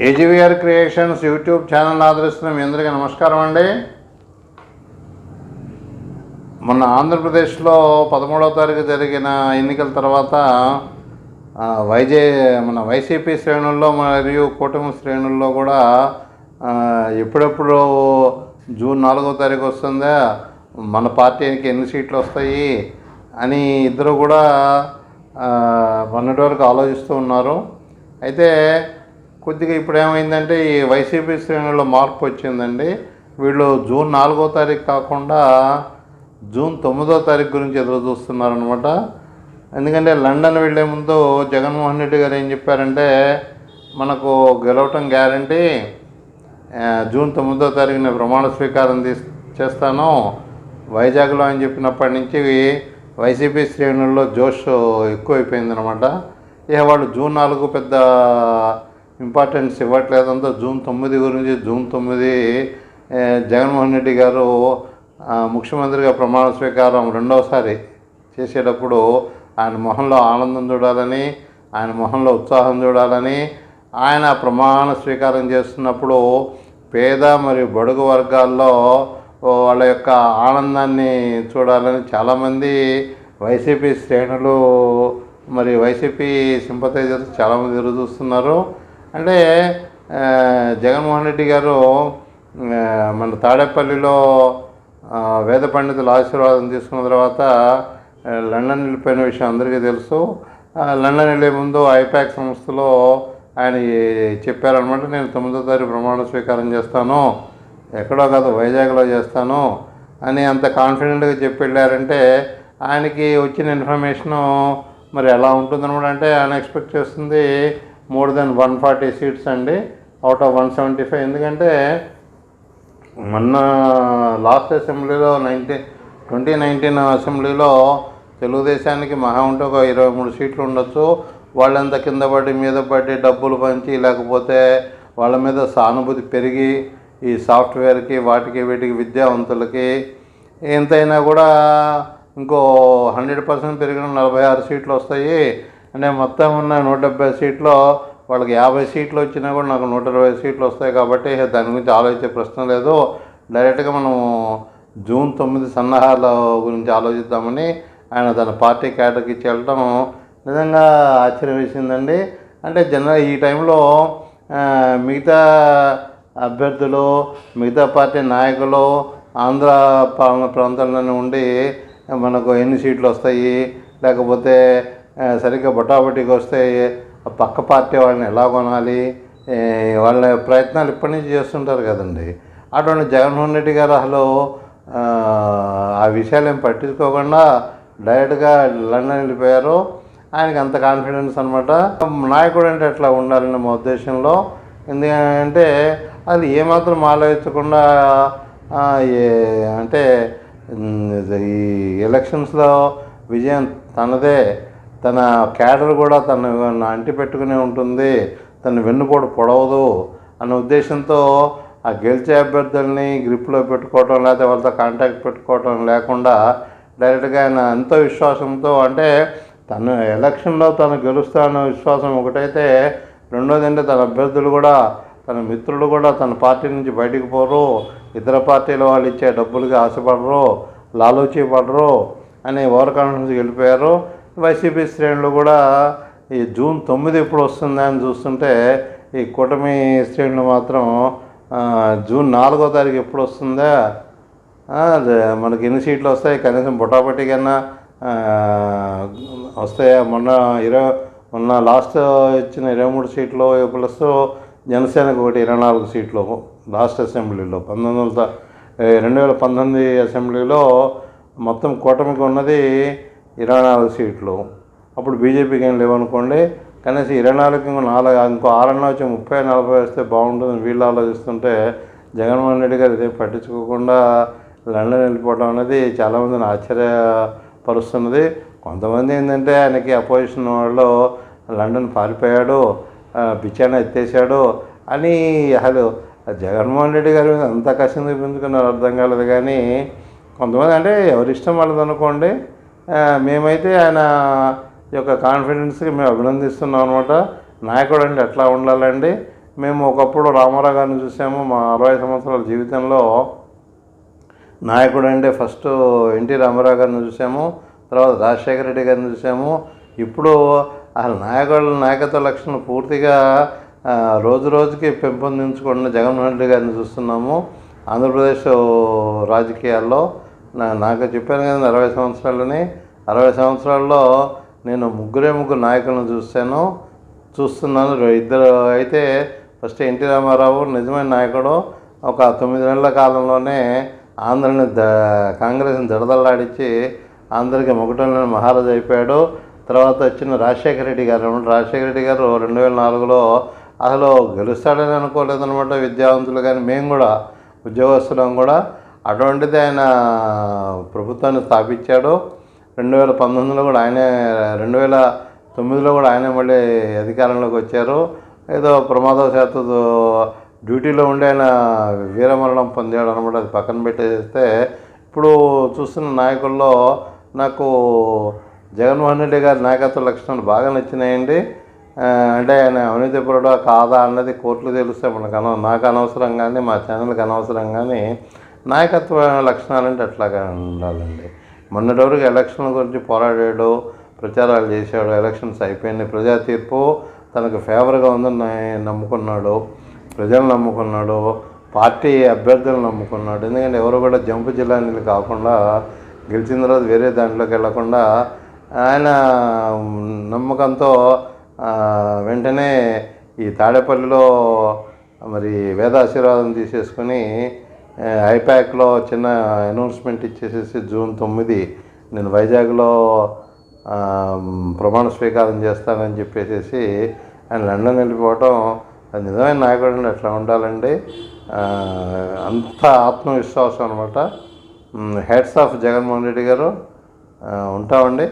AGVR creations YouTube channel ఆదరిస్తున్న మీ అందరికీ నమస్కారం అండి. మొన్న ఆంధ్రప్రదేశ్లో 13వ తారీఖు జరిగిన ఎన్నికల తర్వాత మన వైసీపీ శ్రేణుల్లో మరియు కూటమి శ్రేణుల్లో కూడా ఎప్పుడెప్పుడు జూన్ 4వ తారీఖు వస్తుందా, మన పార్టీకి ఎన్ని సీట్లు వస్తాయి అని ఇద్దరు కూడా మొన్నటి వరకు ఆలోచిస్తూ ఉన్నారు. అయితే కొద్దిగా ఇప్పుడు ఏమైందంటే ఈ వైసీపీ శ్రేణుల్లో మార్పు వచ్చిందండి. వీళ్ళు జూన్ 4వ తారీఖు కాకుండా జూన్ 9వ తారీఖు గురించి ఎదురు చూస్తున్నారనమాట. ఎందుకంటే లండన్ వెళ్ళే ముందు జగన్మోహన్ రెడ్డి గారు ఏం చెప్పారంటే, మనకు గెలవటం గ్యారంటీ, జూన్ 9వ తారీఖున ప్రమాణ స్వీకారం చేస్తాను వైజాగ్లో అని చెప్పినప్పటి నుంచి వైసీపీ శ్రేణుల్లో జోష్ ఎక్కువైపోయిందనమాట. ఇక వాళ్ళు జూన్ 4 పెద్ద ఇంపార్టెన్స్ ఇవ్వట్లేదంతా జూన్ 9 గురించి, జూన్ 9 జగన్మోహన్ రెడ్డి గారు ముఖ్యమంత్రిగా ప్రమాణ స్వీకారం రెండవసారి చేసేటప్పుడు ఆయన మొహంలో ఆనందం చూడాలని, ఆయన మొహంలో ఉత్సాహం చూడాలని, ఆయన ప్రమాణ స్వీకారం చేస్తున్నప్పుడు పేద మరియు బడుగు వర్గాల్లో వాళ్ళ యొక్క ఆనందాన్ని చూడాలని చాలామంది వైసీపీ శ్రేణులు మరి వైసీపీ సింపథైజర్స్ చాలామంది ఎదురు చూస్తున్నారు. అంటే జగన్మోహన్ రెడ్డి గారు మన తాడేపల్లిలో వేద పండితుల ఆశీర్వాదం తీసుకున్న తర్వాత లండన్ వెళ్ళిపోయిన విషయం అందరికీ తెలుసు. లండన్ వెళ్ళే ముందు ఐపాక్ సంస్థలో ఆయన చెప్పారనమాట, నేను 9వ తారీఖు ప్రమాణ స్వీకారం చేస్తాను, ఎక్కడో కాదు వైజాగ్లో చేస్తాను అని అంత కాన్ఫిడెంట్గా చెప్పి వెళ్ళారంటే ఆయనకి వచ్చిన ఇన్ఫర్మేషను మరి ఎలా ఉంటుందన్నమాట. అంటే ఆయన ఎక్స్పెక్ట్ చేస్తుంది మోర్ దెన్ 140 సీట్స్ అండి, అవుట్ ఆఫ్ 175. ఎందుకంటే మొన్న లాస్ట్ అసెంబ్లీలో 2019 అసెంబ్లీలో తెలుగుదేశానికి మహా ఉంటే ఒక 23 సీట్లు ఉండొచ్చు. వాళ్ళంతా కింద పడి మీద పడి డబ్బులు పంచి, లేకపోతే వాళ్ళ మీద సానుభూతి పెరిగి ఈ సాఫ్ట్వేర్కి వాటికి వీటికి విద్యావంతులకి ఎంతైనా కూడా ఇంకో 100% పెరిగిన 46 సీట్లు వస్తాయి. అంటే మొత్తం ఉన్న 170 సీట్లో వాళ్ళకి 50 సీట్లు వచ్చినా కూడా నాకు 120 సీట్లు వస్తాయి. కాబట్టి దాని గురించి ఆలోచించే ప్రశ్న లేదు, డైరెక్ట్గా మనం జూన్ 9 సన్నాహాల గురించి ఆలోచిద్దామని ఆయన తన పార్టీ క్యాడర్కి ఇచ్చి వెళ్ళడం నిజంగా ఆశ్చర్యం వేసిందండి. అంటే ఈ టైంలో మిగతా అభ్యర్థులు, మిగతా పార్టీ నాయకులు ఆంధ్ర ప్రాంతంలోనే ఉండి మనకు ఎన్ని సీట్లు వస్తాయి, లేకపోతే సరిగ్గా బొటాబొటీకి వస్తే పక్క పార్టీ వాళ్ళని ఎలా కొనాలి, వాళ్ళ ప్రయత్నాలు ఇప్పటి నుంచి చేస్తుంటారు కదండి. అటువంటి జగన్మోహన్ రెడ్డి గారు అసలు ఆ విషయాలు ఏం పట్టించుకోకుండా డైరెక్ట్గా లండన్ వెళ్ళిపోయారు. ఆయనకి అంత కాన్ఫిడెన్స్ అనమాట. నాయకుడు అంటే అట్లా ఉండాలని మా ఉద్దేశంలో. ఎందుకంటే అది ఏమాత్రం ఆలోచించకుండా అంటే ఈ ఎలక్షన్స్లో విజయం తనదే, తన క్యాడర్ కూడా తను అంటి పెట్టుకునే ఉంటుంది, తను వెన్నుపోటు పొడవదు అన్న ఉద్దేశంతో ఆ గెలిచే అభ్యర్థుల్ని గ్రిప్లో పెట్టుకోవటం, లేకపోతే వాళ్ళతో కాంటాక్ట్ పెట్టుకోవటం లేకుండా డైరెక్ట్గా ఆయన ఎంతో విశ్వాసంతో, అంటే తను ఎలక్షన్లో తను గెలుస్తానన్న విశ్వాసం ఒకటైతే, రెండోది అంటే తన అభ్యర్థులు కూడా, తన మిత్రులు కూడా తన పార్టీ నుంచి బయటికి పోరు, ఇతర పార్టీల వాళ్ళు ఇచ్చే డబ్బులకి ఆశపడరు, లాలూచి పడరు అని ఓవర్ కాన్ఫిడెన్స్కి వెళ్ళిపోయారు. వైసీపీ శ్రేణులు కూడా ఈ జూన్ 9 ఎప్పుడు వస్తుందా అని చూస్తుంటే, ఈ కూటమి శ్రేణులు మాత్రం జూన్ 4వ తారీఖు ఎప్పుడు వస్తుందా, మనకి ఎన్ని సీట్లు వస్తాయి, కనీసం బొటాబొటీ కన్నా వస్తాయా, మొన్న లాస్ట్ ఇచ్చిన 23 సీట్లు ప్లస్ జనసేనకు ఒకటి 24 సీట్లు లాస్ట్ అసెంబ్లీలో 2019 అసెంబ్లీలో మొత్తం కూటమికి ఉన్నది 24 సీట్లు. అప్పుడు బీజేపీకి ఏం లేవనుకోండి, కనీసం 24కి ఇంకో 6 వచ్చి 30-40 వస్తే బాగుంటుందని వీళ్ళు ఆలోచిస్తుంటే, జగన్మోహన్ రెడ్డి గారు ఇదే పట్టించుకోకుండా లండన్ వెళ్ళిపోవడం అనేది చాలామందిని ఆశ్చర్యపరుస్తున్నది. కొంతమంది ఏంటంటే ఆయనకి అపోజిషన్ వాళ్ళు లండన్ పారిపోయాడు, బిచానా ఎత్తేసాడు అని అసలు జగన్మోహన్ రెడ్డి గారి మీద అంత కష్టం చూపించుకున్నారు అర్థం కాలేదు. కానీ కొంతమంది అంటే ఎవరిష్టం వాళ్ళది అనుకోండి. మేమైతే ఆయన యొక్క కాన్ఫిడెన్స్కి మేము అభినందిస్తున్నాం అనమాట. నాయకుడు అంటే ఎట్లా ఉండాలండి, మేము ఒకప్పుడు రామారావు గారిని చూసాము. మా 60 సంవత్సరాల జీవితంలో నాయకుడు అంటే ఫస్ట్ ఎన్టీ రామారావు గారిని చూసాము, తర్వాత రాజశేఖర రెడ్డి గారిని చూసాము. ఇప్పుడు అసలు నాయకత్వ లక్షణాలు పూర్తిగా రోజు రోజుకి పెంపొందించుకున్న జగన్మోహన్ రెడ్డి గారిని చూస్తున్నాము ఆంధ్రప్రదేశ్ రాజకీయాల్లో. నాకు చెప్పాను కదా 60 సంవత్సరాలని, 60 సంవత్సరాల్లో నేను ముగ్గురు నాయకులను చూస్తున్నాను. ఇద్దరు అయితే ఫస్ట్ ఎన్టీ రామారావు నిజమైన నాయకుడు. ఒక 9 నెలల కాలంలోనే ఆంధ్రని కాంగ్రెస్ని దడదల్లాడించి ఆంధ్రకి మొగటంలోని మహారాజు అయిపోయాడు. తర్వాత వచ్చిన రాజశేఖర రెడ్డి గారు 2004లో అసలు గెలుస్తాడని అనుకోలేదనమాట విద్యావంతులు కానీ మేము కూడా ఉద్యోగస్తులం కూడా. అటువంటిది ఆయన ప్రభుత్వాన్ని స్థాపించాడు. 2019లో కూడా ఆయనే, 2009లో కూడా ఆయనే మళ్ళీ అధికారంలోకి వచ్చారు. ఏదో ప్రమాదవశాత్తు డ్యూటీలో ఉండి ఆయన వీరమరణం పొందాడు అనమాట. అది పక్కన పెట్టేస్తే ఇప్పుడు చూస్తున్న నాయకుల్లో నాకు జగన్మోహన్ రెడ్డి గారి నాయకత్వ లక్షణాలు బాగా నచ్చినాయండి. అంటే ఆయన అవినీతిపరుడా కాదా అన్నది కోర్టులు తెలిస్తే నాకు అనవసరం కానీ మా ఛానల్కి అనవసరం కానీ నాయకత్వ లక్షణాలు అంటే అట్లాగా ఉండాలండి. మొన్నటి వరకు ఎలక్షన్ల గురించి పోరాడాడు, ప్రచారాలు చేశాడు. ఎలక్షన్స్ అయిపోయింది, ప్రజా తీర్పు తనకు ఫేవర్గా ఉందని నమ్ముకున్నాడు, ప్రజలు నమ్ముకున్నాడు, పార్టీ అభ్యర్థులను నమ్ముకున్నాడు. ఎందుకంటే ఎవరు కూడా జంపు జిల్లాని కాకుండా గెలిచిన తర్వాత వేరే దాంట్లోకి వెళ్లకుండా ఆయన నమ్మకంతో వెంటనే ఈ తాడేపల్లిలో మరి వేదాశీర్వాదం తీసేసుకొని ఐపాక్లో చిన్న అనౌన్స్మెంట్ ఇచ్చేసేసి జూన్ 9 నేను వైజాగ్లో ప్రమాణ స్వీకారం చేస్తానని చెప్పేసి ఆయన లండన్ వెళ్ళిపోవటం అది నిజమైన నాయకుడు అట్లా ఉండాలండి. అంత ఆత్మవిశ్వాసం అనమాట. హెడ్స్ ఆఫ్ జగన్మోహన్ రెడ్డి గారు. ఉంటామండి.